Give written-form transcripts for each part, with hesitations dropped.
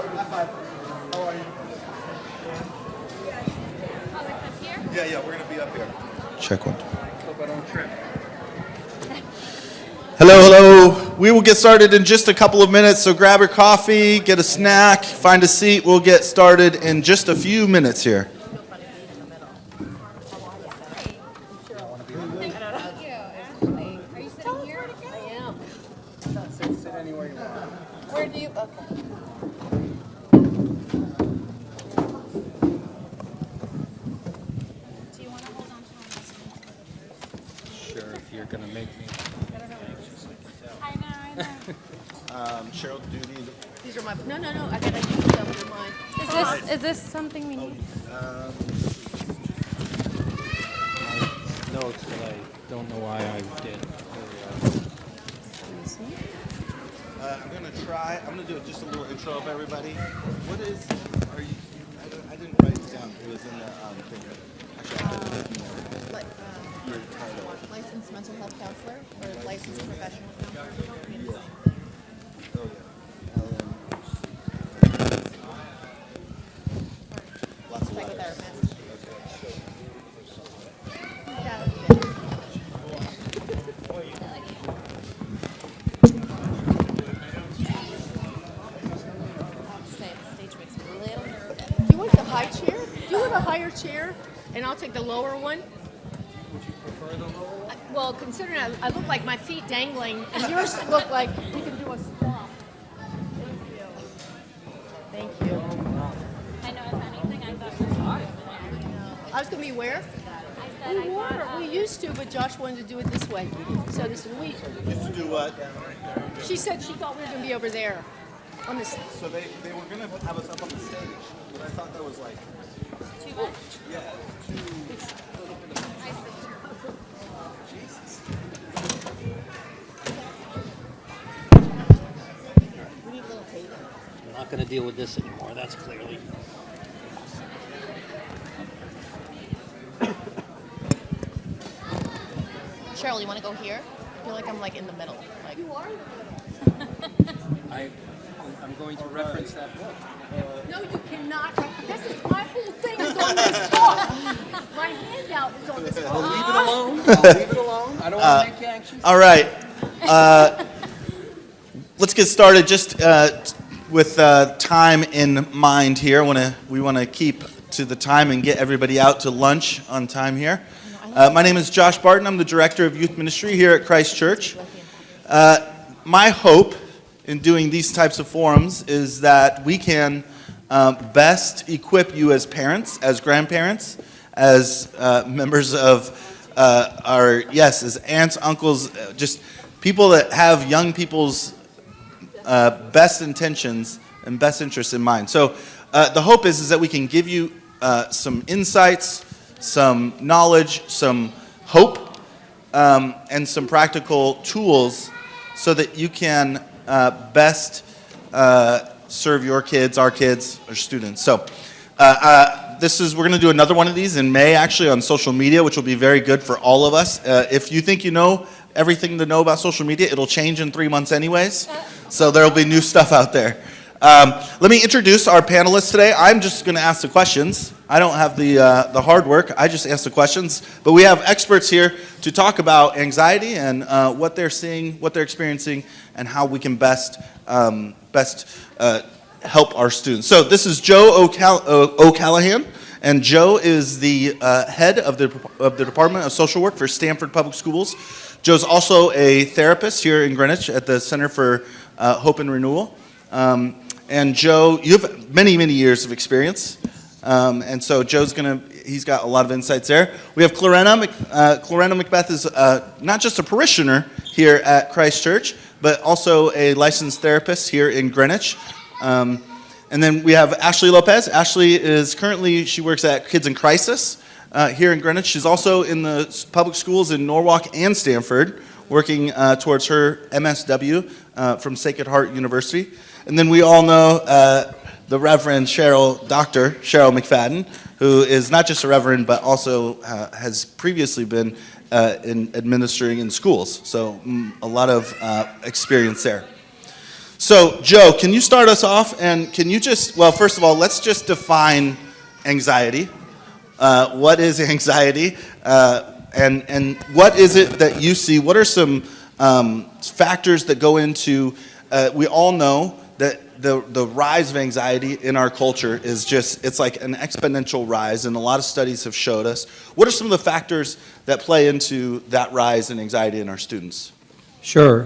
High five. How are you? Oh, it's up here? Yeah, we're going to be up here. Check one. Hope I don't trip. Hello. We will get started in just a couple of minutes, so grab your coffee, get a snack, find a seat. We'll get started in just a few minutes here. Sit anywhere you want. Where do you? Okay. Do you want to hold on to one? Sure, if you're gonna make me. I know. Cheryl, do you need... These are my. No. I gotta use them. They're mine. Is this something we need? Notes, but I don't know why I did. I'm going to do just a little intro of everybody. I didn't write it down. It was in the thing. Actually, I put it in there. Your title. Licensed mental health counselor or licensed professional counselor. Oh, yeah. Lots of letters. Psychotherapist. Do you want the high chair? Do you want a higher chair? And I'll take the lower one. Would you prefer the lower one? Well, considering I look like my feet dangling, and yours look like you can do a squat. Thank you. I know, if anything, I thought we were over there. I was gonna be where? I said I thought. We used to, but Josh wanted to do it this way. So this is we. Used to do what? She said she thought we were gonna be over there, on this. So they were going to have us up on the stage, but I thought that was like... Too much. Yeah, too... Jesus. We need a little table. We're not gonna deal with this anymore, that's clearly. Cheryl, you want to go here? I feel like I'm like in the middle. Like you are. I'm going to reference that book. No, you cannot. This is my whole thing is on this book. My handout is on this book. I'll leave it alone. I'll leave it alone. I don't want to make you anxious. All right. Let's get started just with time in mind here. We want to keep to the time and get everybody out to lunch on time here. My name is Josh Barton. I'm the Director of Youth Ministry here at Christ Church. My hope in doing these types of forums is that we can best equip you as parents, as grandparents, as members of as aunts, uncles, just people that have young people's best intentions and best interests in mind. So the hope is that we can give you some insights, some knowledge, some hope, and some practical tools so that you can best serve your kids, our students. So we're going to do another one of these in May, actually, on social media, which will be very good for all of us. If you think you know everything to know about social media, it'll change in 3 months anyways. So there'll be new stuff out there. Let me introduce our panelists today. I'm just going to ask the questions. I don't have the hard work. I just ask the questions. But we have experts here to talk about anxiety and what they're seeing, what they're experiencing, and how we can best help our students. So this is Joe O'Callahan, and Joe is the head of the Department of Social Work for Stanford Public Schools. Joe's also a therapist here in Greenwich at the Center for Hope and Renewal. And Joe, you have many, many years of experience. And so Joe's he's got a lot of insights there. We have Clarena Macbeth is not just a parishioner here at Christ Church, but also a licensed therapist here in Greenwich. And then we have Ashley Lopez. Ashley she works at Kids in Crisis here in Greenwich. She's also in the public schools in Norwalk and Stanford, working towards her MSW from Sacred Heart University. And then we all know the Reverend Dr. Cheryl McFadden, who is not just a reverend, but also has previously been administering in schools. So a lot of experience there. So, Joe, can you start us off? And can you just, well, first of all, let's just define anxiety. What is anxiety? And what is it that you see? What are some factors that go into, we all know that the rise of anxiety in our culture is just, it's like an exponential rise, and a lot of studies have showed us. What are some of the factors that play into that rise in anxiety in our students? Sure.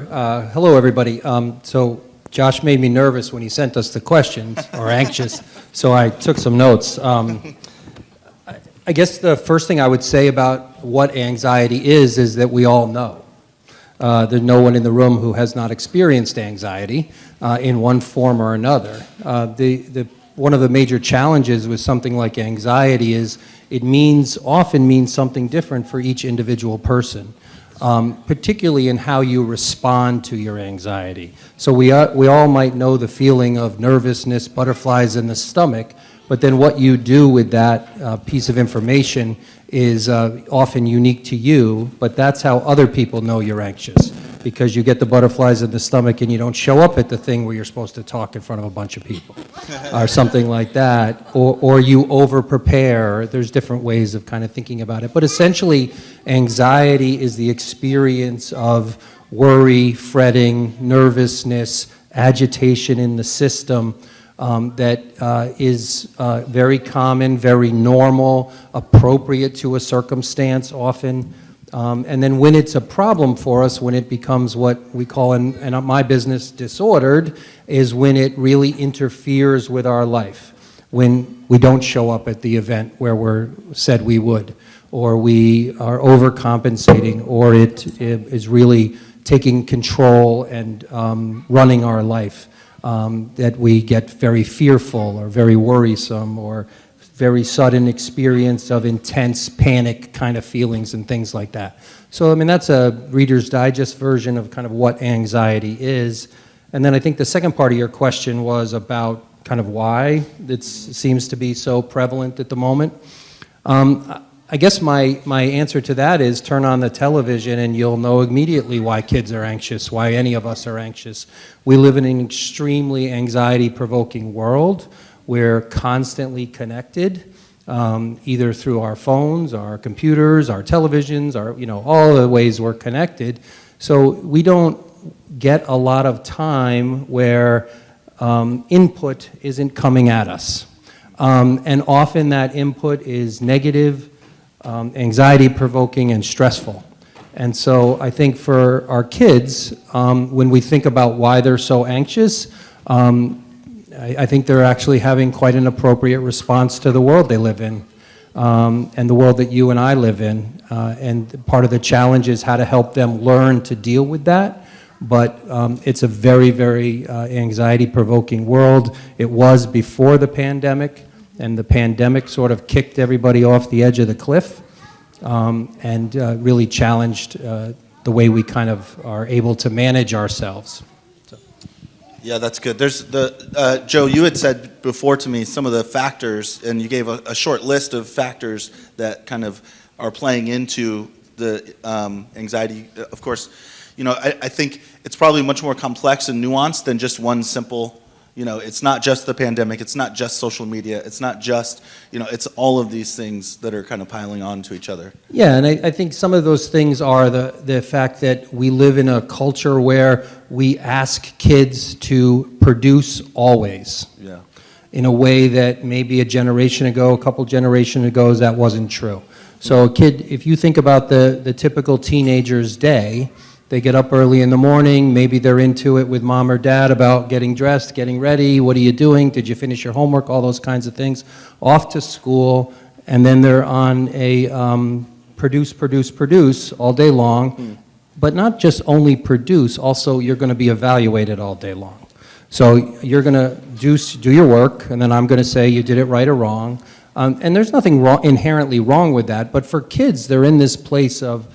Hello, everybody. So Josh made me nervous when he sent us the questions, or anxious, so I took some notes. I guess the first thing I would say about what anxiety is that we all know. There's no one in the room who has not experienced anxiety in one form or another. One of the major challenges with something like anxiety is it often means something different for each individual person, particularly in how you respond to your anxiety. So we all might know the feeling of nervousness, butterflies in the stomach, but then what you do with that piece of information is often unique to you, but that's how other people know you're anxious, because you get the butterflies in the stomach and you don't show up at the thing where you're supposed to talk in front of a bunch of people, or something like that, or you over-prepare. There's different ways of kind of thinking about it, but essentially anxiety is the experience of worry, fretting, nervousness, agitation in the system, that is very common, very normal, appropriate to a circumstance often. And then when it's a problem for us, when it becomes what we call in my business disordered, is when it really interferes with our life. When we don't show up at the event where we're said we would, or we are overcompensating, or it is really taking control and running our life. That we get very fearful or very worrisome or very sudden experience of intense panic kind of feelings and things like that. So, I mean, that's a Reader's Digest version of kind of what anxiety is. And then I think the second part of your question was about kind of why it seems to be so prevalent at the moment. I guess my answer to that is turn on the television and you'll know immediately why kids are anxious, why any of us are anxious. We live in an extremely anxiety-provoking world. We're constantly connected, either through our phones, our computers, our televisions, all the ways we're connected. So we don't get a lot of time where input isn't coming at us. And often that input is negative, anxiety-provoking, and stressful. And so I think for our kids, when we think about why they're so anxious, I think they're actually having quite an appropriate response to the world they live in, and the world that you and I live in. And part of the challenge is how to help them learn to deal with that. But it's a very, very anxiety-provoking world. It was before the pandemic. And the pandemic sort of kicked everybody off the edge of the cliff, and really challenged the way we kind of are able to manage ourselves. So. Yeah, that's good. There's Joe, you had said before to me some of the factors, and you gave a short list of factors that kind of are playing into the anxiety. Of course, I think it's probably much more complex and nuanced than just one simple. It's not just the pandemic, it's not just social media, it's not just, it's all of these things that are kind of piling on to each other. Yeah, and I think some of those things are the fact that we live in a culture where we ask kids to produce always. Yeah. In a way that maybe a couple generations ago, that wasn't true. So a kid, if you think about the typical teenager's day, they get up early in the morning, maybe they're into it with mom or dad about getting dressed, getting ready, what are you doing, did you finish your homework, all those kinds of things, off to school, and then they're on a produce all day long, but not just only produce, also you're going to be evaluated all day long. So you're going to do your work, and then I'm going to say you did it right or wrong, and there's nothing inherently wrong with that, but for kids, they're in this place of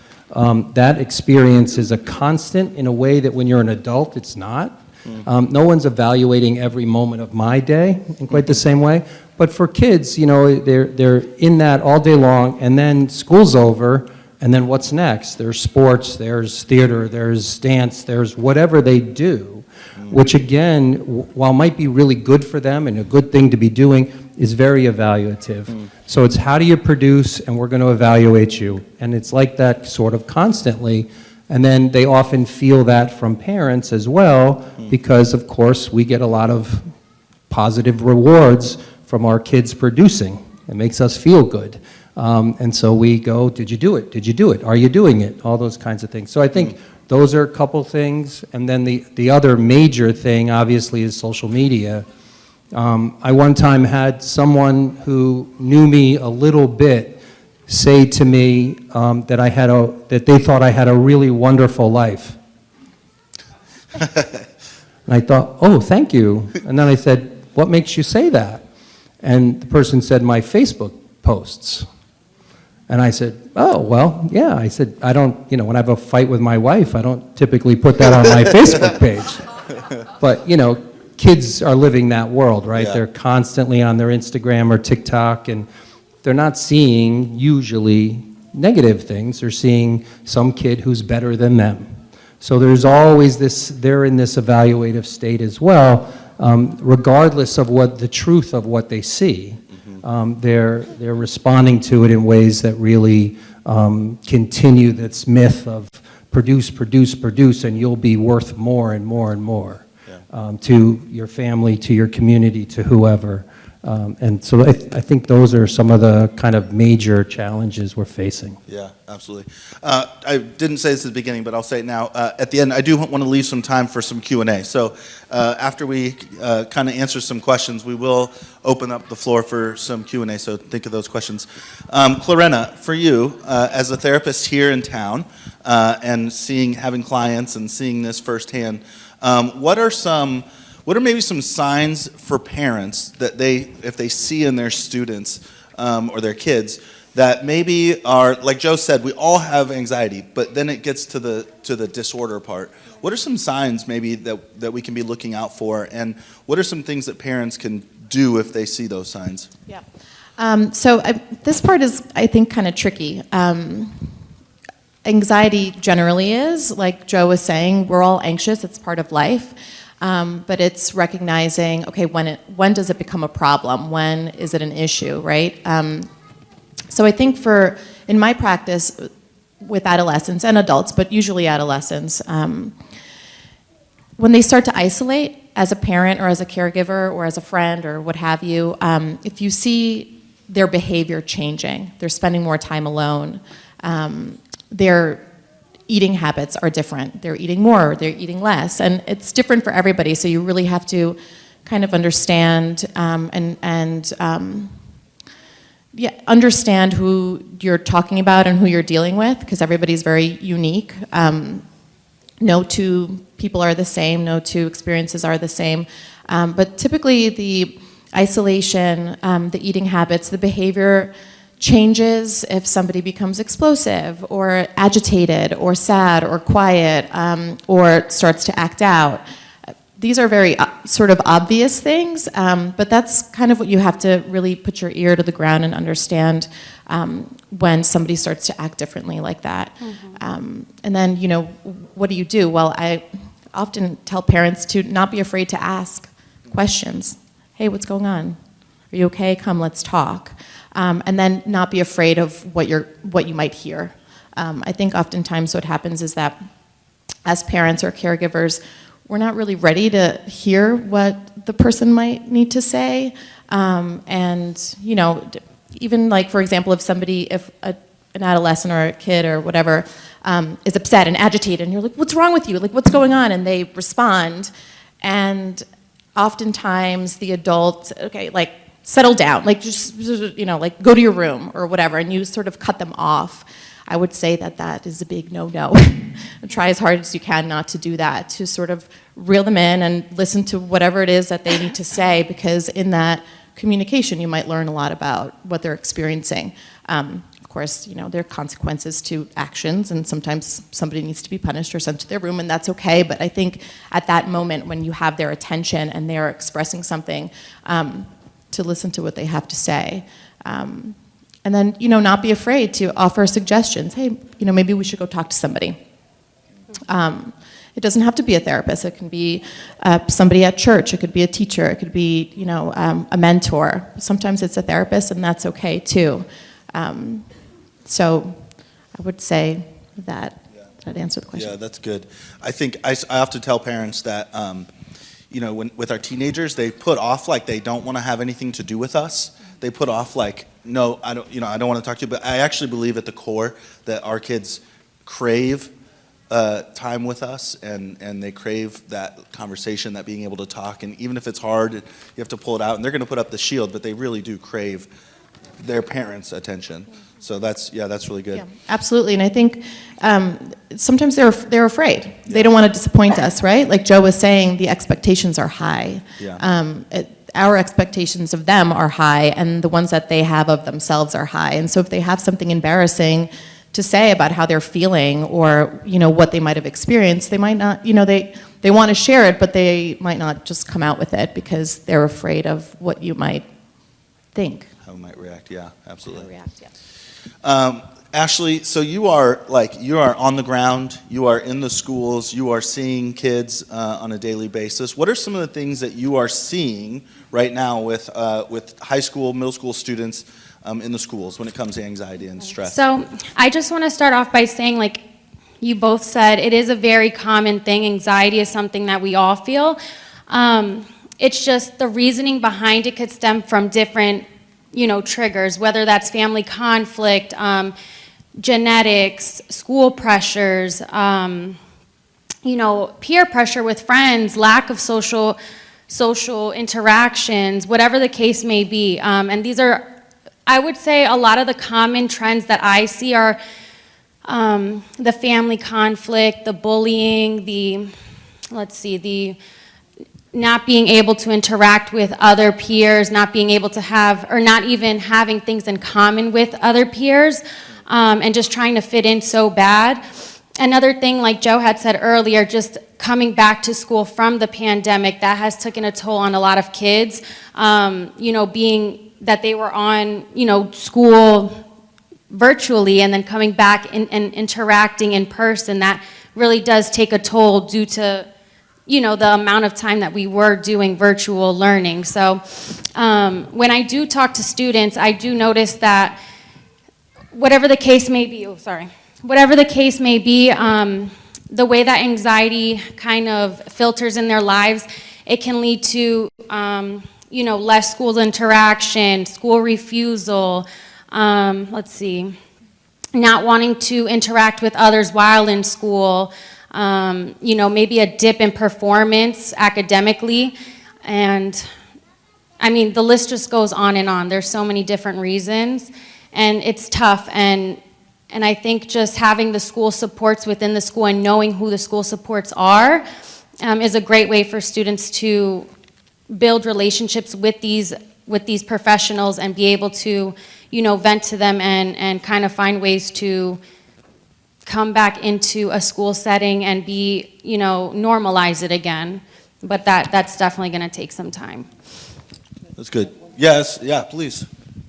that experience is a constant in a way that when you're an adult, it's not. No one's evaluating every moment of my day in quite the same way. But for kids, they're in that all day long, and then school's over, and then what's next? There's sports, there's theater, there's dance, there's whatever they do. which again, while might be really good for them and a good thing to be doing, is very evaluative. So it's how do you produce, and we're going to evaluate you. And it's like that sort of constantly. And then they often feel that from parents as well, because of course we get a lot of positive rewards from our kids producing. It makes us feel good. And so we go, did you do it? Did you do it? Are you doing it? All those kinds of things. So I think those are a couple things. And then the other major thing, obviously, is social media. I one time had someone who knew me a little bit say to me that they thought I had a really wonderful life. And I thought, oh, thank you. And then I said, what makes you say that? And the person said, my Facebook posts. And I said, oh, well, yeah. I said, I don't, when I have a fight with my wife, I don't typically put that on my Facebook page. But, kids are living that world, right? Yeah. They're constantly on their Instagram or TikTok, and they're not seeing usually negative things. They're seeing some kid who's better than them. So there's always they're in this evaluative state as well, regardless of what the truth of what they see. They're responding to it in ways that really continue this myth of produce, produce, produce, and you'll be worth more and more and more. To your family, to your community, to whoever. And so I think those are some of the kind of major challenges we're facing. Yeah, absolutely. I didn't say this at the beginning, but I'll say it now. At the end, I do want to leave some time for some Q&A. So after we kind of answer some questions, we will open up the floor for some Q&A, so think of those questions. Clarena, for you, as a therapist here in town, and having clients and seeing this firsthand, what are maybe some signs for parents that if they see in their students or their kids that maybe are, like Joe said, we all have anxiety, but then it gets to the disorder part. What are some signs maybe that we can be looking out for, and what are some things that parents can do if they see those signs? Yeah. This part is, I think, kind of tricky. Anxiety generally is, like Joe was saying, we're all anxious, it's part of life. But it's recognizing, okay, when does it become a problem? When is it an issue, right? So I think in my practice with adolescents and adults, but usually adolescents, when they start to isolate as a parent or as a caregiver or as a friend or what have you, if you see their behavior changing, they're spending more time alone, their eating habits are different. They're eating more, they're eating less, and it's different for everybody, so you really have to kind of understand understand who you're talking about and who you're dealing with, because everybody's very unique. No two people are the same, no two experiences are the same, but typically the isolation, the eating habits, the behavior changes if somebody becomes explosive or agitated or sad or quiet or starts to act out. These are very sort of obvious things, but that's kind of what you have to really put your ear to the ground and understand when somebody starts to act differently like that. And then, what do you do? Well, I often tell parents to not be afraid to ask questions. Hey, what's going on? Are you okay? Come, let's talk. And then not be afraid of what you might hear. I think oftentimes what happens is that as parents or caregivers, we're not really ready to hear what the person might need to say. And even like, for example, if an adolescent or a kid or whatever is upset and agitated, and you're like, what's wrong with you? Like, what's going on? And they respond. And oftentimes the adult, okay, like, settle down, like just, like go to your room or whatever, and you sort of cut them off. I would say that is a big no-no. Try as hard as you can not to do that, to sort of reel them in and listen to whatever it is that they need to say, because in that communication you might learn a lot about what they're experiencing. Of course, there are consequences to actions, and sometimes somebody needs to be punished or sent to their room, and that's okay, but I think at that moment when you have their attention and they're expressing something, to listen to what they have to say. And then, not be afraid to offer suggestions. Hey, maybe we should go talk to somebody. It doesn't have to be a therapist. It can be somebody at church. It could be a teacher. It could be, a mentor. Sometimes it's a therapist, and that's okay too. So I would say that answered the question. Yeah, that's good. I think I often tell parents that, with our teenagers, they put off like they don't want to have anything to do with us. They put off like, no, I don't want to talk to you. But I actually believe at the core that our kids crave time with us, and they crave that conversation, that being able to talk. And even if it's hard, you have to pull it out. And they're going to put up the shield, but they really do crave their parents' attention. So that's really good. Yeah, absolutely. And I think sometimes they're afraid. They don't want to disappoint us, right? Like Joe was saying, the expectations are high. Yeah. Our expectations of them are high, and the ones that they have of themselves are high. And so if they have something embarrassing to say about how they're feeling, or what they might have experienced, they might not, they want to share it, but they might not just come out with it because they're afraid of what you might think. How we might react, yeah, absolutely. React, yeah. Ashley, so you are on the ground, you are in the schools, you are seeing kids on a daily basis. What are some of the things that you are seeing right now with high school, middle school students in the schools when it comes to anxiety and stress? So I just want to start off by saying, like you both said, it is a very common thing. Anxiety is something that we all feel. It's just the reasoning behind it could stem from different triggers, whether that's family conflict, genetics, school pressures, peer pressure with friends, lack of social interactions, whatever the case may be. And these are, I would say, a lot of the common trends that I see are the family conflict, the bullying, the not being able to interact with other peers, not being able to have, or not even having things in common with other peers, and just trying to fit in so bad. Another thing, like Joe had said earlier, just coming back to school from the pandemic, that has taken a toll on a lot of kids, being that they were on, school virtually and then coming back and interacting in person, that really does take a toll due to the amount of time that we were doing virtual learning. So when I do talk to students, I do notice that whatever the case may be, the way that anxiety kind of filters in their lives, it can lead to, less school interaction, school refusal, not wanting to interact with others while in school, maybe a dip in performance academically, and the list just goes on and on. There's so many different reasons, and it's tough, and I think just having the school supports within the school and knowing who the school supports are is a great way for students to build relationships with these professionals and be able to, vent to them and kind of find ways to come back into a school setting and be, normalize it again. But that's definitely going to take some time. That's good. Yes, yeah, please.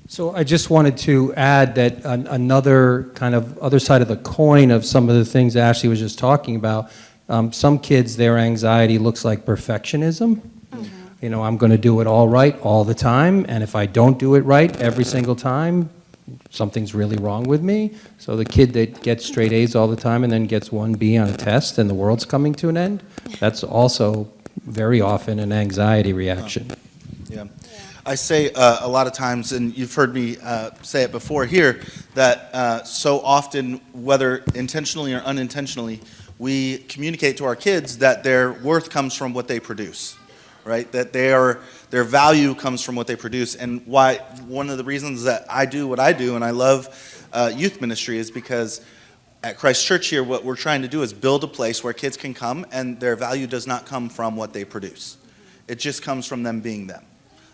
So I just wanted to add that another kind of other side of the coin of some of the things Ashley was just talking about, some kids, their anxiety looks like perfectionism. Mm-hmm. I'm going to do it all right all the time, and if I don't do it right every single time, something's really wrong with me. So the kid that gets straight A's all the time and then gets 1 B on a test and the world's coming to an end, that's also very often an anxiety reaction. Yeah. I say a lot of times, and you've heard me say it before here, that so often, whether intentionally or unintentionally, we communicate to our kids that their worth comes from what they produce, right? That their value comes from what they produce. And why one of the reasons that I do what I do, and I love youth ministry, is because at Christ Church here, what we're trying to do is build a place where kids can come and their value does not come from what they produce. It just comes from them being them.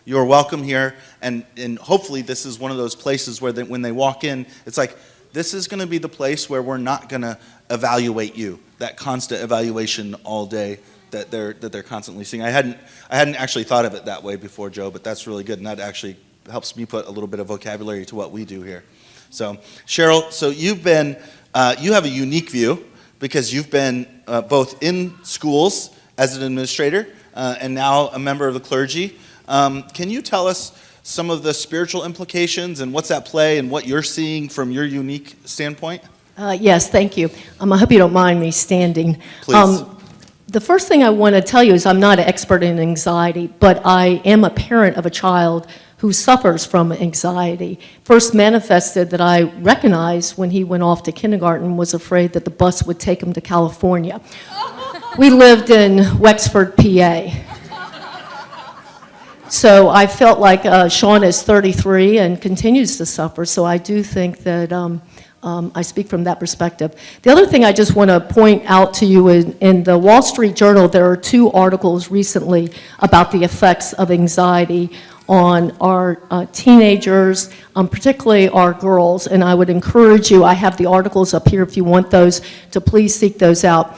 You're welcome here, and hopefully this is one of those places where when they walk in, it's like, this is going to be the place where we're not going to evaluate you, that constant evaluation all day that they're constantly seeing. I hadn't actually thought of it that way before, Joe, but that's really good, and that actually helps me put a little bit of vocabulary to what we do here. So, Cheryl, so you have a unique view because you've been both in schools as an administrator and now a member of the clergy. Can you tell us some of the spiritual implications and what's at play and what you're seeing from your unique standpoint? Yes, thank you. I hope you don't mind me standing. Please. The first thing I want to tell you is I'm not an expert in anxiety, but I am a parent of a child who suffers from anxiety. First manifested that I recognized when he went off to kindergarten, was afraid that the bus would take him to California. We lived in Wexford, PA. So I felt like Sean is 33 and continues to suffer, so I do think that I speak from that perspective. The other thing I just want to point out to you in the Wall Street Journal, there are 2 articles recently about the effects of anxiety on our teenagers, particularly our girls, and I would encourage you, I have the articles up here if you want those, to please seek those out.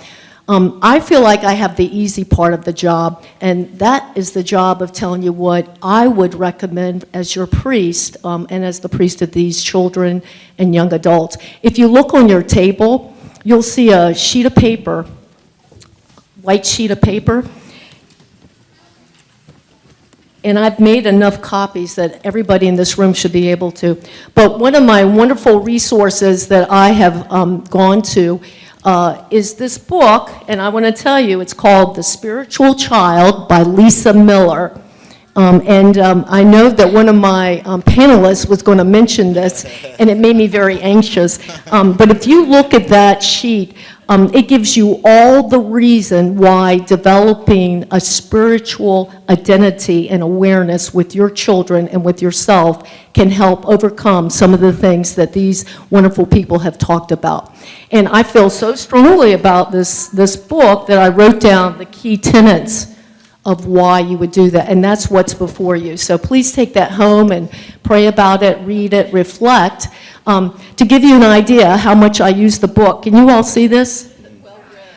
I feel like I have the easy part of the job, and that is the job of telling you what I would recommend as your priest and as the priest of these children and young adults. If you look on your table, you'll see a sheet of paper, white sheet of paper, and I've made enough copies that everybody in this room should be able to. But one of my wonderful resources that I have gone to is this book, and I want to tell you, it's called The Spiritual Child by Lisa Miller. I know that one of my panelists was going to mention this, and it made me very anxious. But if you look at that sheet, it gives you all the reason why developing a spiritual identity and awareness with your children and with yourself can help overcome some of the things that these wonderful people have talked about. And I feel so strongly about this book that I wrote down the key tenets of why you would do that, and that's what's before you. So please take that home and pray about it, read it, reflect. To give you an idea how much I use the book, can you all see this?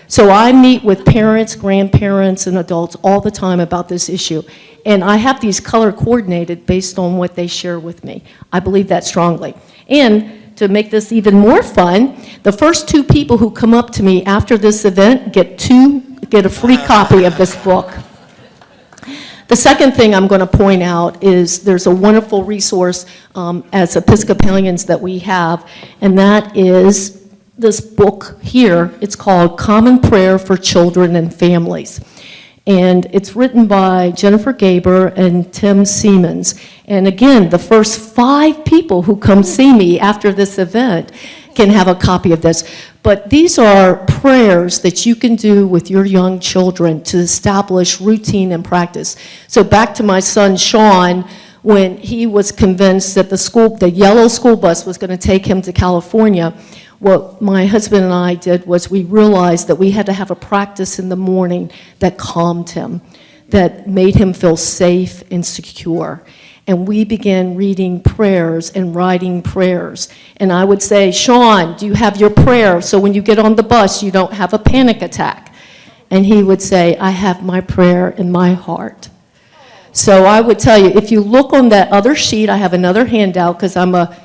So I meet with parents, grandparents, and adults all the time about this issue, and I have these color coordinated based on what they share with me. I believe that strongly. And to make this even more fun, the first 2 people who come up to me after this event get a free copy of this book. The second thing I'm going to point out is there's a wonderful resource as Episcopalians that we have, and that is this book here. It's called Common Prayer for Children and Families. And it's written by Jennifer Gaber and Tim Siemens. And again, the first 5 people who come see me after this event can have a copy of this. But these are prayers that you can do with your young children to establish routine and practice. So back to my son Sean, when he was convinced that the yellow school bus was going to take him to California, what my husband and I did was we realized that we had to have a practice in the morning that calmed him, that made him feel safe and secure. And we began reading prayers and writing prayers. And I would say, Sean, do you have your prayer so when you get on the bus you don't have a panic attack? And he would say, I have my prayer in my heart. So I would tell you, if you look on that other sheet, I have another handout because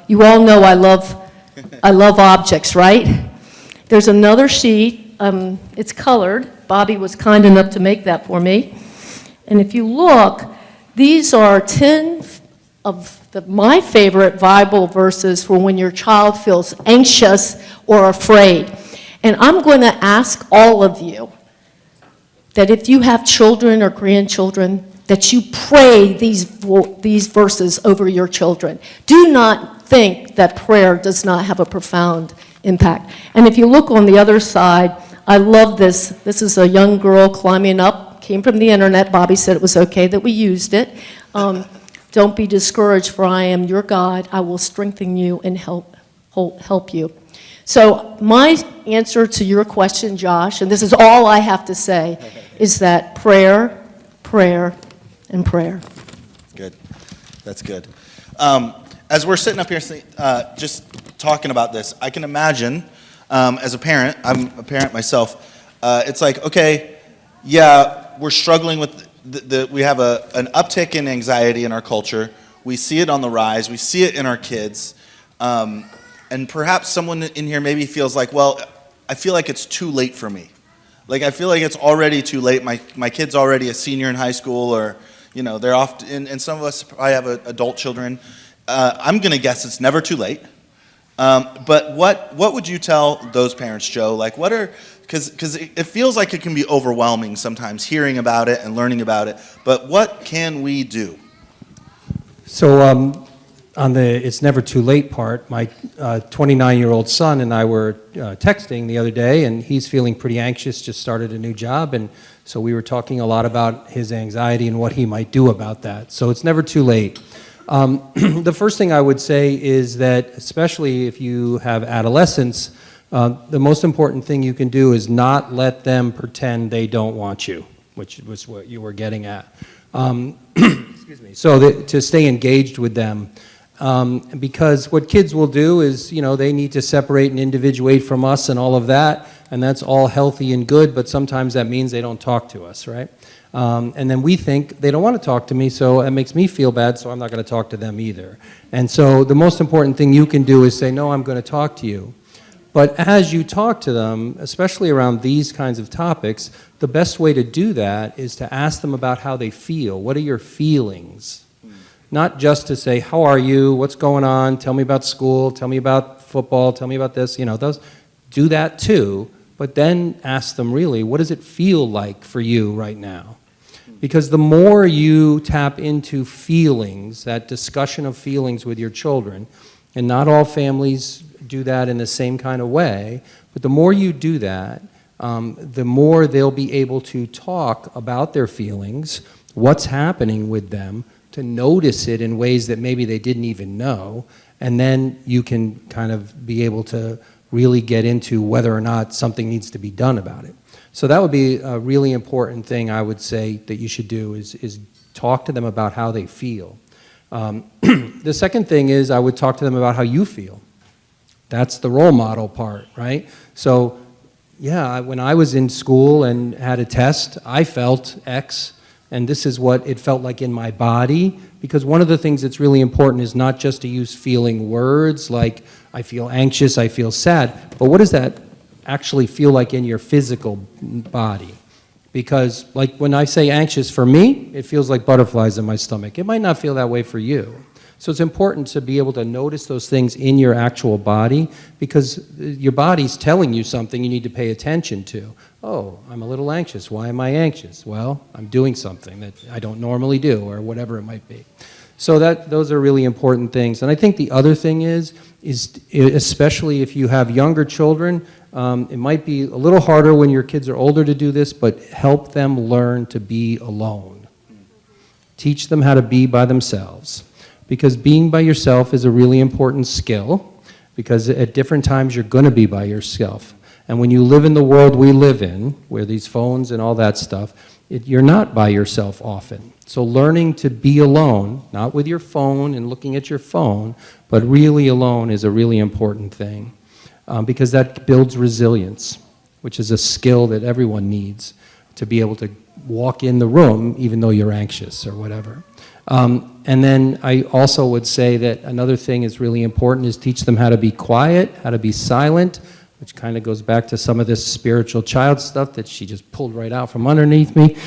you all know I love objects, right? There's another sheet, it's colored. Bobby was kind enough to make that for me. And if you look, these are 10 of my favorite Bible verses for when your child feels anxious or afraid. And I'm going to ask all of you that if you have children or grandchildren, that you pray these verses over your children. Do not think that prayer does not have a profound impact. And if you look on the other side, I love this. This is a young girl climbing up, came from the internet. Bobby said it was okay that we used it. Don't be discouraged, for I am your God. I will strengthen you and help you. So my answer to your question, Josh, and this is all I have to say, is that prayer, prayer, and prayer. Good. That's good. As we're sitting up here just talking about this, I can imagine as a parent, I'm a parent myself, it's like, okay, yeah, we're struggling with we have an uptick in anxiety in our culture. We see it on the rise. We see it in our kids. And perhaps someone in here maybe feels like, well, I feel like it's too late for me. Like, I feel like it's already too late. My kid's already a senior in high school, or, they're off, and some of us probably have adult children. I'm going to guess it's never too late. But what would you tell those parents, Joe? Like, because it feels like it can be overwhelming sometimes hearing about it and learning about it, but what can we do? So on the it's never too late part, my 29-year-old son and I were texting the other day, and he's feeling pretty anxious, just started a new job, and so we were talking a lot about his anxiety and what he might do about that. So it's never too late. The first thing I would say is that, especially if you have adolescents, the most important thing you can do is not let them pretend they don't want you, which was what you were getting at. Excuse me. So to stay engaged with them, because what kids will do is, they need to separate and individuate from us and all of that, and that's all healthy and good, but sometimes that means they don't talk to us, right? And then we think they don't want to talk to me, so it makes me feel bad, so I'm not going to talk to them either. And so the most important thing you can do is say, no, I'm going to talk to you. But as you talk to them, especially around these kinds of topics, the best way to do that is to ask them about how they feel. What are your feelings? Not just to say, how are you? What's going on? Tell me about school. Tell me about football. Tell me about this. Those do that too, but then ask them really, what does it feel like for you right now? Because the more you tap into feelings, that discussion of feelings with your children, and not all families do that in the same kind of way, but the more you do that, the more they'll be able to talk about their feelings, what's happening with them, to notice it in ways that maybe they didn't even know, and then you can kind of be able to really get into whether or not something needs to be done about it. So that would be a really important thing I would say that you should do is talk to them about how they feel. The second thing is I would talk to them about how you feel. That's the role model part, right? So yeah, when I was in school and had a test, I felt X, and this is what it felt like in my body, because one of the things that's really important is not just to use feeling words like I feel anxious, I feel sad, but what does that actually feel like in your physical body? Because like when I say anxious, for me, it feels like butterflies in my stomach. It might not feel that way for you. So it's important to be able to notice those things in your actual body, because your body's telling you something you need to pay attention to. Oh, I'm a little anxious. Why am I anxious? Well, I'm doing something that I don't normally do, or whatever it might be. So those are really important things. And I think the other thing is especially if you have younger children, it might be a little harder when your kids are older to do this, but help them learn to be alone. Teach them how to be by themselves. Because being by yourself is a really important skill, because at different times you're going to be by yourself. And when you live in the world we live in, where these phones and all that stuff, you're not by yourself often. So learning to be alone, not with your phone and looking at your phone, but really alone is a really important thing, because that builds resilience, which is a skill that everyone needs to be able to walk in the room even though you're anxious or whatever. And then I also would say that another thing is really important is teach them how to be quiet, how to be silent, which kind of goes back to some of this spiritual child stuff that she just pulled right out from underneath me.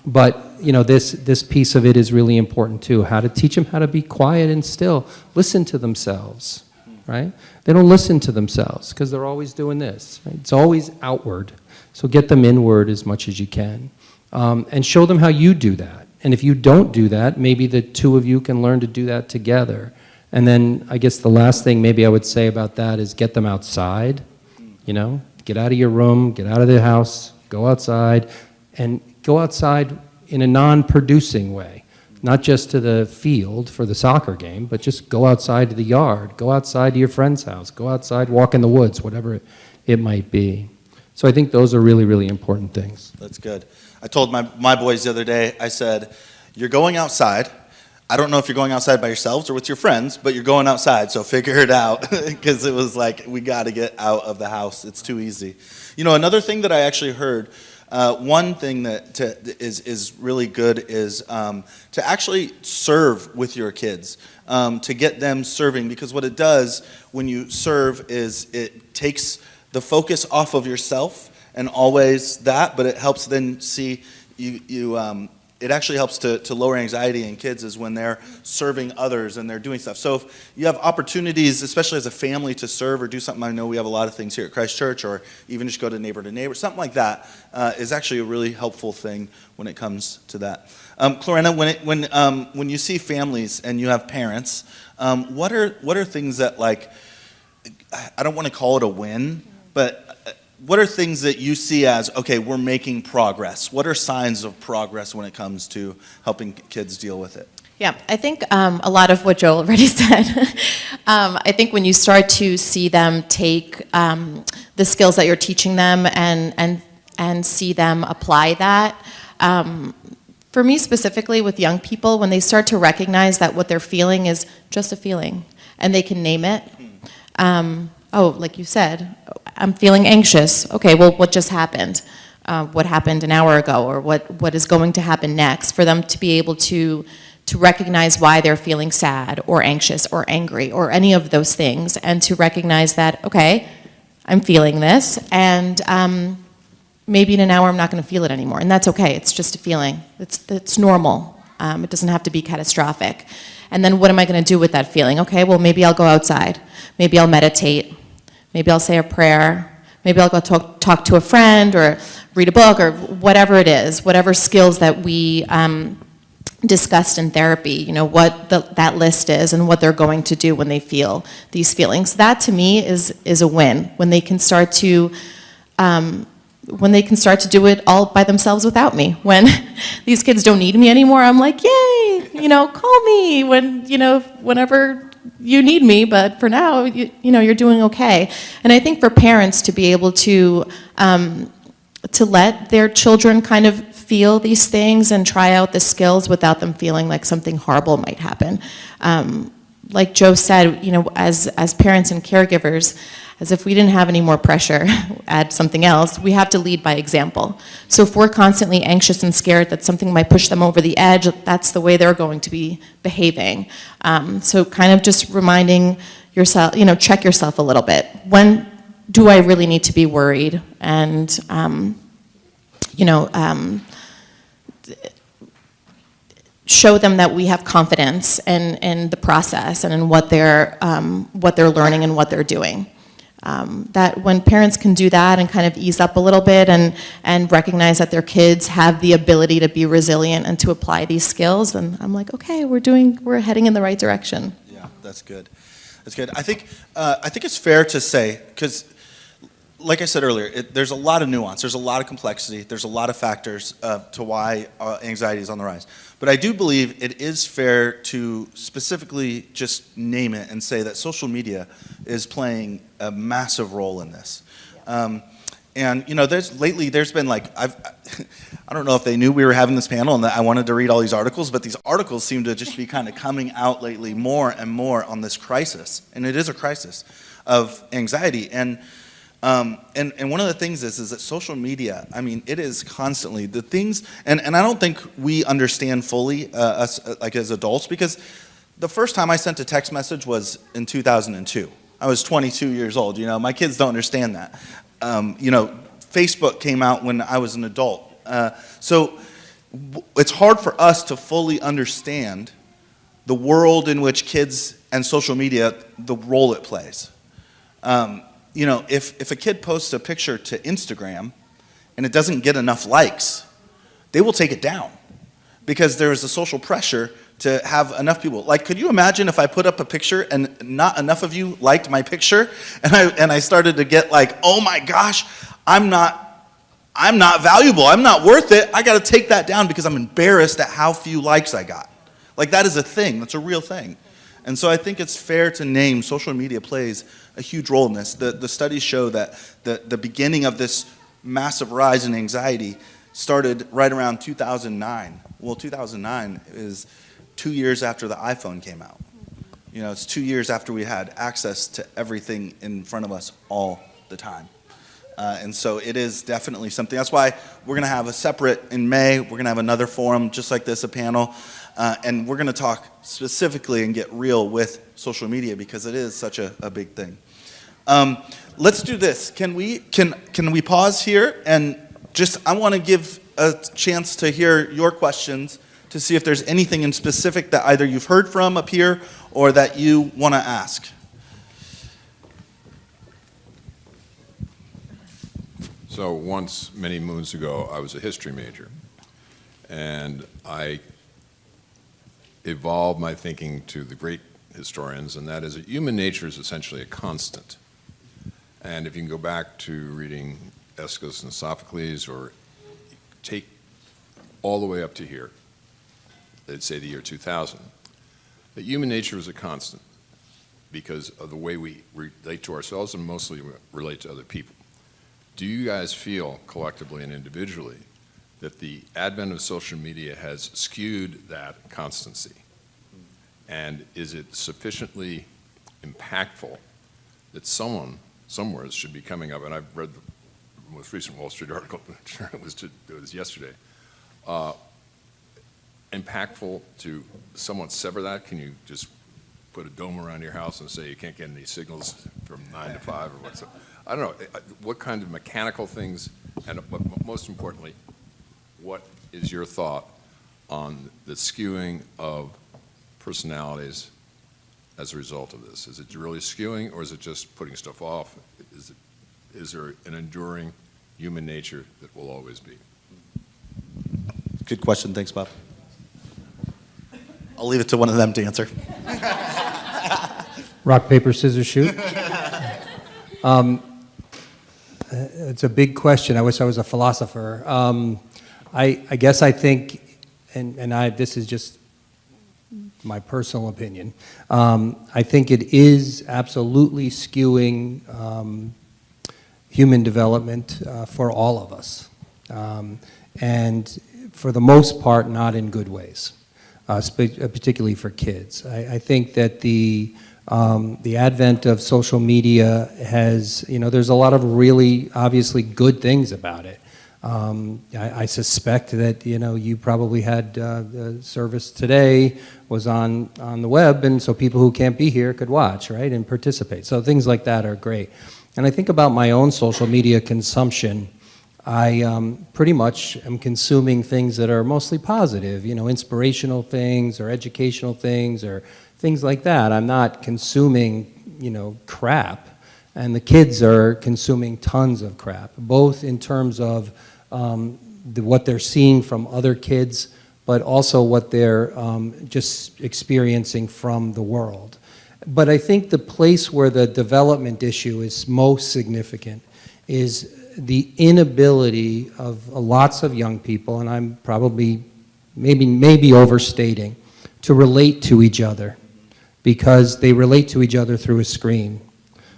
But this piece of it is really important too, how to teach them how to be quiet and still, listen to themselves, right? They don't listen to themselves because they're always doing this, right? It's always outward. So get them inward as much as you can, and show them how you do that. And if you don't do that, maybe the two of you can learn to do that together. And then I guess the last thing maybe I would say about that is get them outside, get out of your room, get out of the house, go outside, and go outside in a non-producing way. Not just to the field for the soccer game, but just go outside to the yard, go outside to your friend's house, go outside, walk in the woods, whatever it might be. So I think those are really, really important things. That's good. I told my boys the other day, I said, you're going outside. I don't know if you're going outside by yourselves or with your friends, but you're going outside, so figure it out. Because it was like, we got to get out of the house. It's too easy. Another thing that I actually heard, one thing that is really good is to actually serve with your kids, to get them serving. Because what it does when you serve is it takes the focus off of yourself and always that, but it helps then see it actually helps to lower anxiety in kids is when they're serving others and they're doing stuff. So if you have opportunities, especially as a family, to serve or do something, I know we have a lot of things here at Christ Church, or even just go to neighbor, something like that is actually a really helpful thing when it comes to that. Clarena, when you see families and you have parents, what are things that, like, I don't want to call it a win, but what are things that you see as, okay, we're making progress? What are signs of progress when it comes to helping kids deal with it? Yeah, I think a lot of what Joel already said. I think when you start to see them take the skills that you're teaching them and see them apply that, for me specifically with young people, when they start to recognize that what they're feeling is just a feeling, and they can name it. Oh, like you said, I'm feeling anxious. Okay, well, what just happened? What happened an hour ago, or what is going to happen next? For them to be able to recognize why they're feeling sad or anxious or angry or any of those things, and to recognize that, okay, I'm feeling this, and maybe in an hour I'm not going to feel it anymore, and that's okay. It's just a feeling. It's normal. It doesn't have to be catastrophic. And then what am I going to do with that feeling? Okay, well, maybe I'll go outside. Maybe I'll meditate. Maybe I'll say a prayer. Maybe I'll go talk to a friend or read a book, or whatever it is, whatever skills that we discussed in therapy, you know, what that list is and what they're going to do when they feel these feelings. That to me is a win, when they can start to do it all by themselves without me. When these kids don't need me anymore, I'm like, yay, you know, call me whenever you need me, but for now, you're doing okay. And I think for parents to be able to let their children kind of feel these things and try out the skills without them feeling like something horrible might happen. Like Joe said, as parents and caregivers, as if we didn't have any more pressure, add something else, we have to lead by example. So if we're constantly anxious and scared that something might push them over the edge, that's the way they're going to be behaving. So kind of just reminding yourself, check yourself a little bit. When do I really need to be worried? And, show them that we have confidence in the process and in what they're learning and what they're doing. That when parents can do that and kind of ease up a little bit and recognize that their kids have the ability to be resilient and to apply these skills, then I'm like, okay, we're heading in the right direction. Yeah, that's good. That's good. I think it's fair to say, because like I said earlier, there's a lot of nuance, there's a lot of complexity, there's a lot of factors to why anxiety is on the rise. But I do believe it is fair to specifically just name it and say that social media is playing a massive role in this. And there's been like, I don't know if they knew we were having this panel and that I wanted to read all these articles, but these articles seem to just be kind of coming out lately more and more on this crisis, and it is a crisis of anxiety. And one of the things is that social media, I mean, it is constantly the things, and I don't think we understand fully, us like as adults, because the first time I sent a text message was in 2002. I was 22 years old, my kids don't understand that. Facebook came out when I was an adult. So it's hard for us to fully understand the world in which kids and social media, the role it plays. If a kid posts a picture to Instagram and it doesn't get enough likes, they will take it down because there is a social pressure to have enough people. Like, could you imagine if I put up a picture and not enough of you liked my picture, and I started to get like, oh my gosh, I'm not valuable, I'm not worth it, I got to take that down because I'm embarrassed at how few likes I got. Like, that is a thing, that's a real thing. And so I think it's fair to name social media plays a huge role in this. The studies show that the beginning of this massive rise in anxiety started right around 2009. Well, 2009 is 2 years after the iPhone came out. It's 2 years after we had access to everything in front of us all the time. And so it is definitely something. That's why we're going to have a separate, in May, we're going to have another forum just like this, a panel. And we're going to talk specifically and get real with social media because it is such a big thing. Let's do this. Can we pause here and just, I want to give a chance to hear your questions to see if there's anything in specific that either you've heard from up here or that you want to ask. So once, many moons ago, I was a history major, and I evolved my thinking to the great historians, and that is that human nature is essentially a constant. And if you can go back to reading Aeschylus and Sophocles, or take all the way up to here, they'd say the year 2000, that human nature is a constant because of the way we relate to ourselves and mostly relate to other people. Do you guys feel, collectively and individually, that the advent of social media has skewed that constancy? And is it sufficiently impactful that someone, somewhere, should be coming up, and I've read the most recent Wall Street article, it was yesterday, impactful to somewhat sever that? Can you just put a dome around your house and say you can't get any signals from 9 to 5 or what's up? I don't know, what kind of mechanical things, and most importantly, what is your thought on the skewing of personalities as a result of this? Is it really skewing, or is it just putting stuff off? Is there an enduring human nature that will always be? Good question. Thanks, Bob. I'll leave it to one of them to answer. Rock, paper, scissors, shoot. It's a big question. I wish I was a philosopher. I guess I think, and this is just my personal opinion, I think it is absolutely skewing human development for all of us. And for the most part, not in good ways, particularly for kids. I think that the advent of social media has, there's a lot of really obviously good things about it. I suspect that, you probably had the service today was on the web, and so people who can't be here could watch, right, and participate. So things like that are great. And I think about my own social media consumption. I pretty much am consuming things that are mostly positive, inspirational things or educational things or things like that. I'm not consuming, crap. And the kids are consuming tons of crap, both in terms of what they're seeing from other kids, but also what they're just experiencing from the world. But I think the place where the development issue is most significant is the inability of lots of young people, and I'm probably maybe overstating, to relate to each other because they relate to each other through a screen.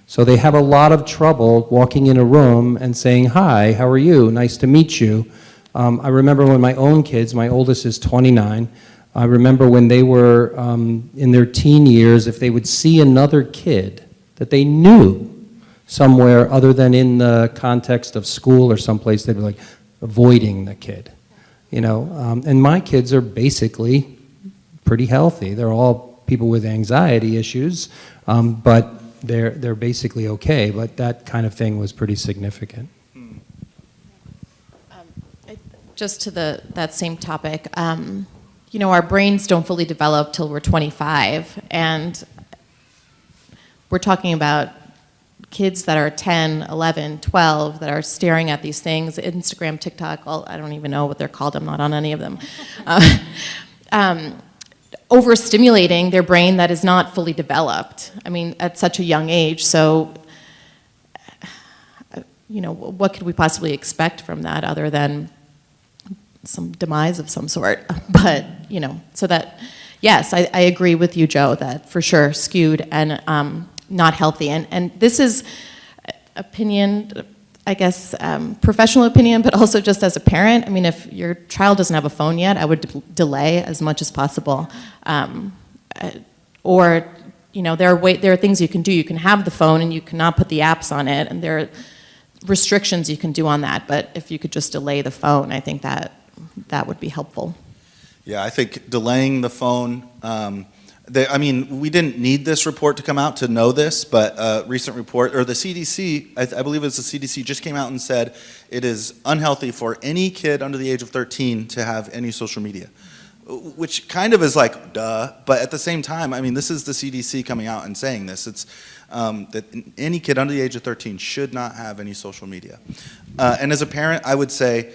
So they have a lot of trouble walking in a room and saying, "Hi, how are you? Nice to meet you." I remember when my own kids, my oldest is 29, I remember when they were in their teen years, if they would see another kid that they knew somewhere other than in the context of school or someplace, they'd be like avoiding the kid, and my kids are basically pretty healthy. They're all people with anxiety issues, but they're basically okay. But that kind of thing was pretty significant. Just to that same topic, our brains don't fully develop till we're 25, and we're talking about kids that are 10, 11, 12 that are staring at these things, Instagram, TikTok, I don't even know what they're called, I'm not on any of them, overstimulating their brain that is not fully developed, at such a young age. So, what could we possibly expect from that other than some demise of some sort? But, so that, yes, I agree with you, Joe, that for sure skewed and not healthy. And this is opinion, I guess, professional opinion, but also just as a parent. If your child doesn't have a phone yet, I would delay as much as possible. Or, there are things you can do. You can have the phone and you cannot put the apps on it, and there are restrictions you can do on that. But if you could just delay the phone, I think that would be helpful. Yeah, I think delaying the phone, I mean, we didn't need this report to come out to know this, but a recent report, or the CDC, I believe it's the CDC, just came out and said it is unhealthy for any kid under the age of 13 to have any social media, which kind of is like, duh, but at the same time, I mean, this is the CDC coming out and saying this. It's that any kid under the age of 13 should not have any social media. And as a parent, I would say,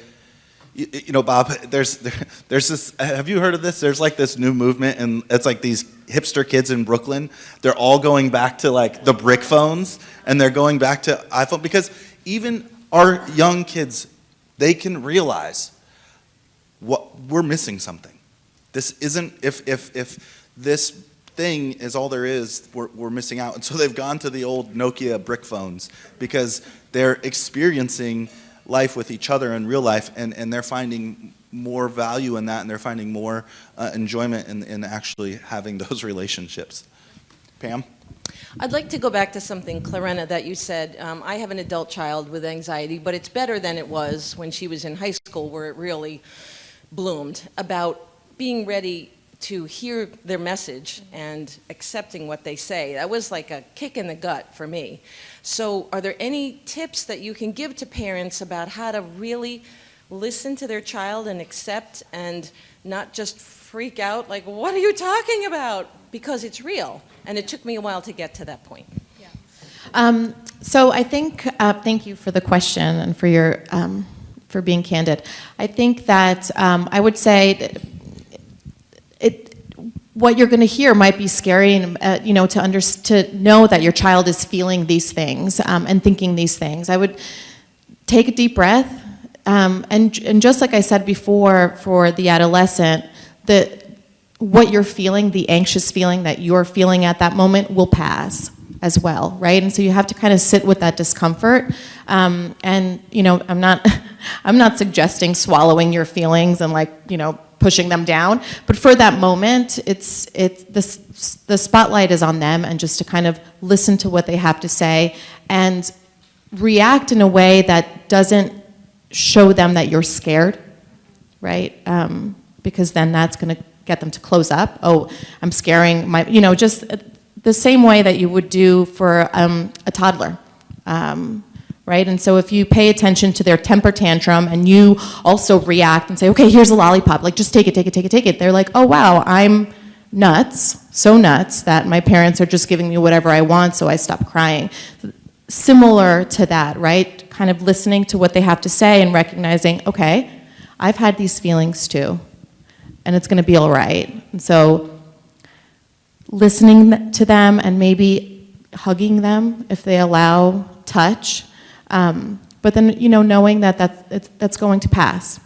you know, Bob, there's this, have you heard of this? There's like this new movement, and it's like these hipster kids in Brooklyn. They're all going back to like the brick phones, and they're going back to iPhone, because even our young kids, they can realize what we're missing something. This isn't, if this thing is all there is, we're missing out. And so they've gone to the old Nokia brick phones because they're experiencing life with each other in real life, and they're finding more value in that, and they're finding more enjoyment in actually having those relationships. Pam? I'd like to go back to something, Clarena, that you said. I have an adult child with anxiety, but it's better than it was when she was in high school, where it really bloomed, about being ready to hear their message and accepting what they say. That was like a kick in the gut for me. So are there any tips that you can give to parents about how to really listen to their child and accept, and not just freak out like, what are you talking about? Because it's real. And it took me a while to get to that point. So I think, thank you for the question and for your, for being candid. I think that I would say what you're going to hear might be scary, and you know, to know that your child is feeling these things and thinking these things. I would take a deep breath, and just like I said before, for the adolescent, what you're feeling, the anxious feeling that you're feeling at that moment, will pass as well, right? And so you have to kind of sit with that discomfort. And you know, I'm not suggesting swallowing your feelings and, like, you know, pushing them down, but for that moment, the spotlight is on them, and just to kind of listen to what they have to say and react in a way that doesn't show them that you're scared, right? Because then that's going to get them to close up. Oh, I'm scaring my, you know, just the same way that you would do for a toddler. Right? And so if you pay attention to their temper tantrum and you also react and say, okay, here's a lollipop, like, just take it, take it, take it, take it. They're like, oh wow, I'm nuts, so nuts that my parents are just giving me whatever I want, so I stop crying. Similar to that, right? Kind of listening to what they have to say and recognizing, okay, I've had these feelings too, and it's gonna be all right. And so listening to them and maybe hugging them if they allow touch. But then, you know, knowing that that's going to pass.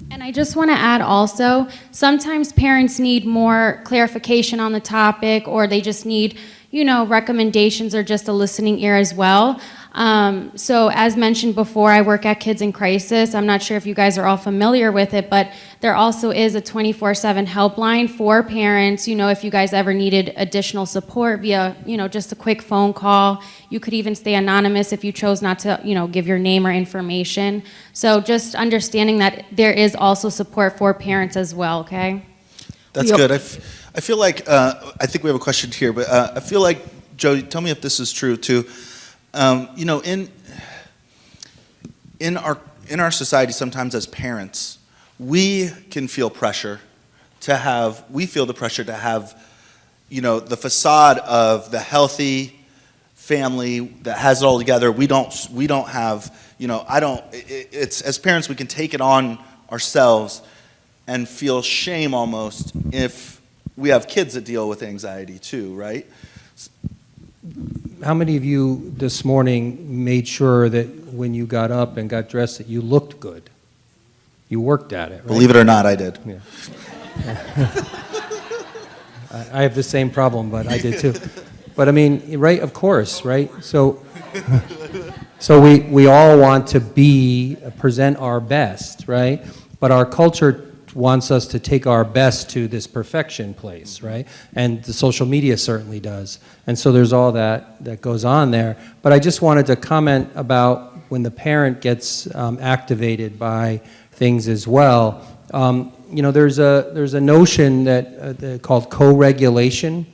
And I just want to add also, sometimes parents need more clarification on the topic, or they just need, you know, recommendations or just a listening ear as well. So as mentioned before, I work at Kids in Crisis. I'm not sure if you guys are all familiar with it, but there also is a 24/7 helpline for parents. You know, if you guys ever needed additional support via, you know, just a quick phone call. You could even stay anonymous if you chose not to, you know, give your name or information. So just understanding that there is also support for parents as well, okay? That's good. I feel like, I think we have a question here, but I feel like, Joe, tell me if this is true too. You know, in our society, sometimes as parents, we can feel pressure to have, you know, the facade of the healthy family that has it all together. We don't have, you know, it's, as parents, we can take it on ourselves and feel shame almost if we have kids that deal with anxiety too, right? How many of you this morning made sure that when you got up and got dressed that you looked good? You worked at it, right? Believe it or not, I did. Yeah. I have the same problem, but I did too. But I mean, right, of course, right? So we all want to present our best, right? But our culture wants us to take our best to this perfection place, right? And the social media certainly does. And so there's all that goes on there. But I just wanted to comment about when the parent gets activated by things as well. there's a notion that called co-regulation,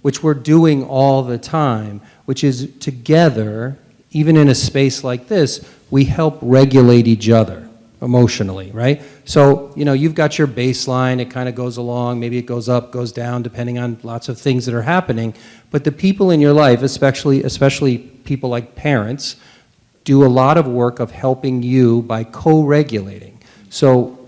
which we're doing all the time, which is together, even in a space like this, we help regulate each other emotionally, right? So, you've got your baseline, it kind of goes along, maybe it goes up, goes down, depending on lots of things that are happening. But the people in your life, especially people like parents, do a lot of work of helping you by co-regulating. So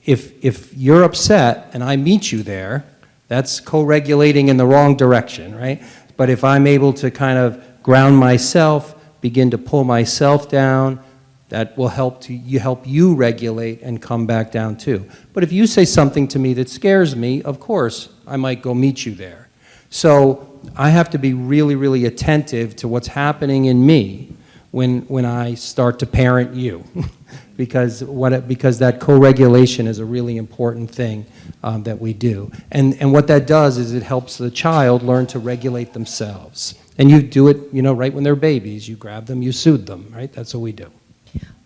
if you're upset and I meet you there, that's co-regulating in the wrong direction, right? But if I'm able to kind of ground myself, begin to pull myself down, that will help you regulate and come back down too. But if you say something to me that scares me, of course, I might go meet you there. So I have to be really, really attentive to what's happening in me when I start to parent you, because that co-regulation is a really important thing that we do. And what that does is it helps the child learn to regulate themselves. And you do it, right when they're babies. You grab them, you soothe them, right? That's what we do.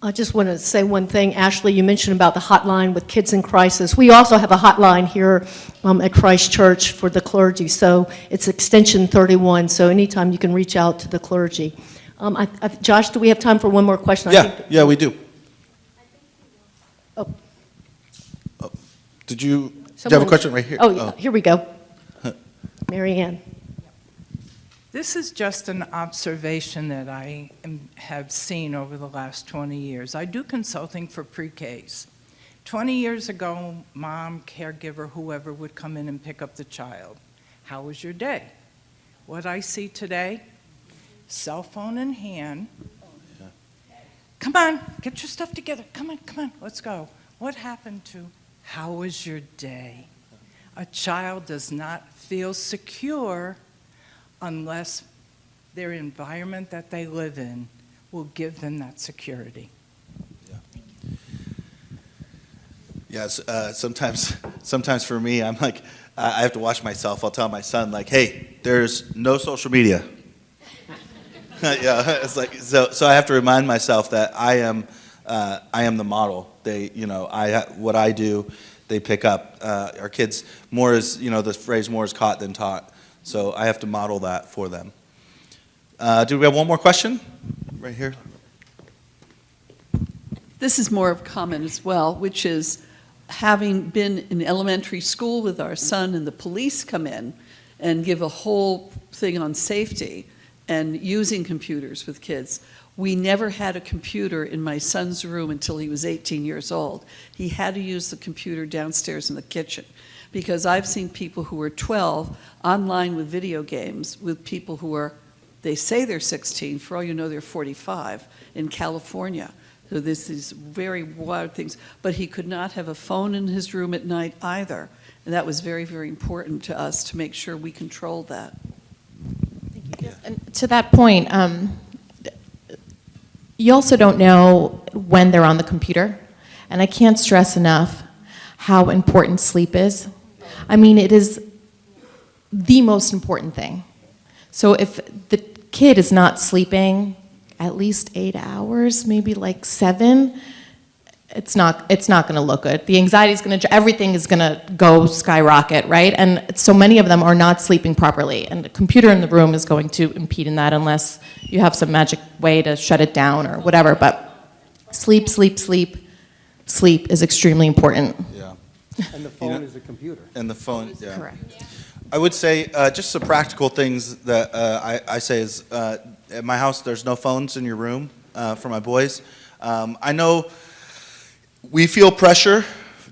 I just want to say one thing. Ashley, you mentioned about the hotline with kids in crisis. We also have a hotline here at Christ Church for the clergy. So it's extension 31. So anytime you can reach out to the clergy. Josh, do we have time for one more question? Yeah, we do. Oh. Do you have a question right here? Oh, yeah, here we go. Mary Ann. This is just an observation that I have seen over the last 20 years. I do consulting for pre-Ks. 20 years ago, mom, caregiver, whoever would come in and pick up the child. How was your day? What I see today, cell phone in hand. Come on, get your stuff together. Come on, let's go. What happened to, how was your day? A child does not feel secure unless their environment that they live in will give them that security. Yes, sometimes for me, I'm like, I have to watch myself. I'll tell my son, like, hey, there's no social media. Yeah, it's like, so I have to remind myself that I am the model. They, what I do, they pick up. Our kids, more is, the phrase more is caught than taught. So I have to model that for them. Do we have one more question? Right here. This is more of a comment as well, which is having been in elementary school with our son and the police come in and give a whole thing on safety and using computers with kids. We never had a computer in my son's room until he was 18 years old. He had to use the computer downstairs in the kitchen, because I've seen people who are 12 online with video games with people who are, they say they're 16, for all you know they're 45 in California. So this is very wild things. But he could not have a phone in his room at night either. And that was very, very important to us to make sure we controlled that. And to that point, you also don't know when they're on the computer. And I can't stress enough how important sleep is. I mean, it is the most important thing. So if the kid is not sleeping at least 8 hours, maybe like 7, it's not going to look good. The anxiety is going to, everything is going to go skyrocket, right? And so many of them are not sleeping properly, and the computer in the room is going to impede in that unless you have some magic way to shut it down or whatever. But sleep is extremely important. Yeah. And the phone is a computer. And the phone, yeah. Correct. I would say just some practical things that I say is, at my house, there's no phones in your room for my boys. I know we feel pressure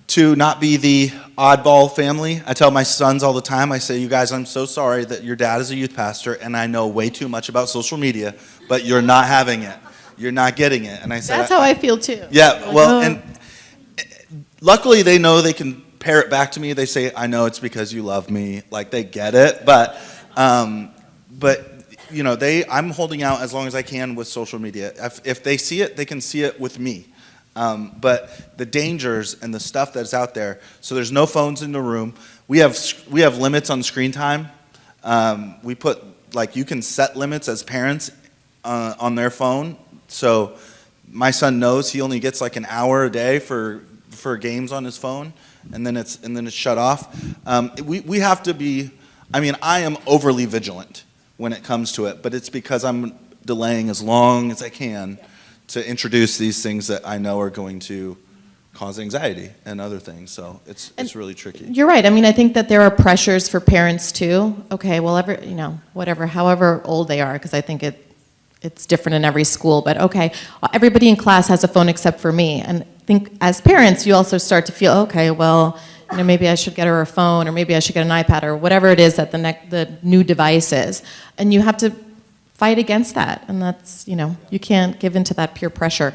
to not be the oddball family. I tell my sons all the time, I say, you guys, I'm so sorry that your dad is a youth pastor and I know way too much about social media, but you're not having it. You're not getting it. And I say, That's how I feel too. Yeah, well, and luckily they know they can parrot back to me. They say, I know it's because you love me. Like, they get it. But you know, I'm holding out as long as I can with social media. If they see it, they can see it with me. But the dangers and the stuff that's out there, so there's no phones in the room. We have limits on screen time. We put, like, you can set limits as parents on their phone. So my son knows he only gets like an hour a day for games on his phone. and then it's shut off. We have to be. I mean, I am overly vigilant when it comes to it, but it's because I'm delaying as long as I can to introduce these things that I know are going to cause anxiety and other things. So it's really tricky. You're right. I mean, I think that there are pressures for parents too. Okay, well, whatever, however old they are, because I think it's different in every school. But okay, everybody in class has a phone except for me. And I think as parents, you also start to feel, okay, well, maybe I should get her a phone, or maybe I should get an iPad, or whatever it is that the new device is. And you have to fight against that. And that's, you can't give into that peer pressure.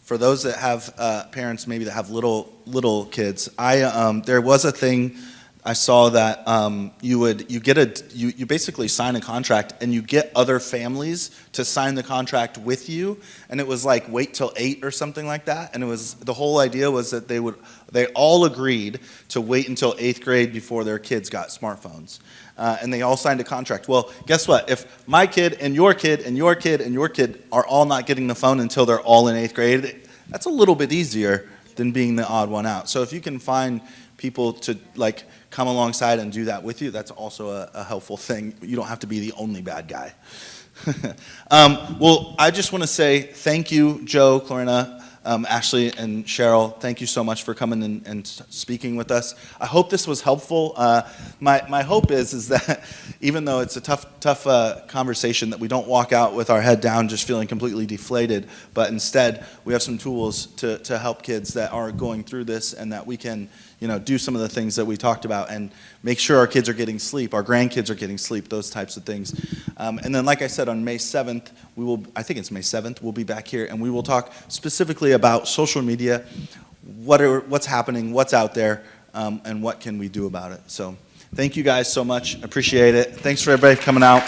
For those that have parents maybe that have little kids, there was a thing I saw that you basically sign a contract and you get other families to sign the contract with you, and it was like wait till 8 or something like that, and the whole idea was that they all agreed to wait until 8th grade before their kids got smartphones. And they all signed a contract. Well, guess what? If my kid and your kid and your kid and your kid are all not getting the phone until they're all in 8th grade, that's a little bit easier than being the odd one out. So if you can find people to come alongside and do that with you, that's also a helpful thing. You don't have to be the only bad guy. Well, I just want to say thank you, Joe, Clarina, Ashley, and Cheryl. Thank you so much for coming and speaking with us. I hope this was helpful. My hope is that even though it's a tough conversation, that we don't walk out with our head down just feeling completely deflated, but instead we have some tools to help kids that are going through this, and that we can do some of the things that we talked about and make sure our kids are getting sleep, our grandkids are getting sleep, those types of things. And then, like I said, on May 7th, I think it's May 7th, we'll be back here and we will talk specifically about social media, what's happening, what's out there, and what can we do about it. So thank you guys so much. Appreciate it. Thanks for everybody coming out.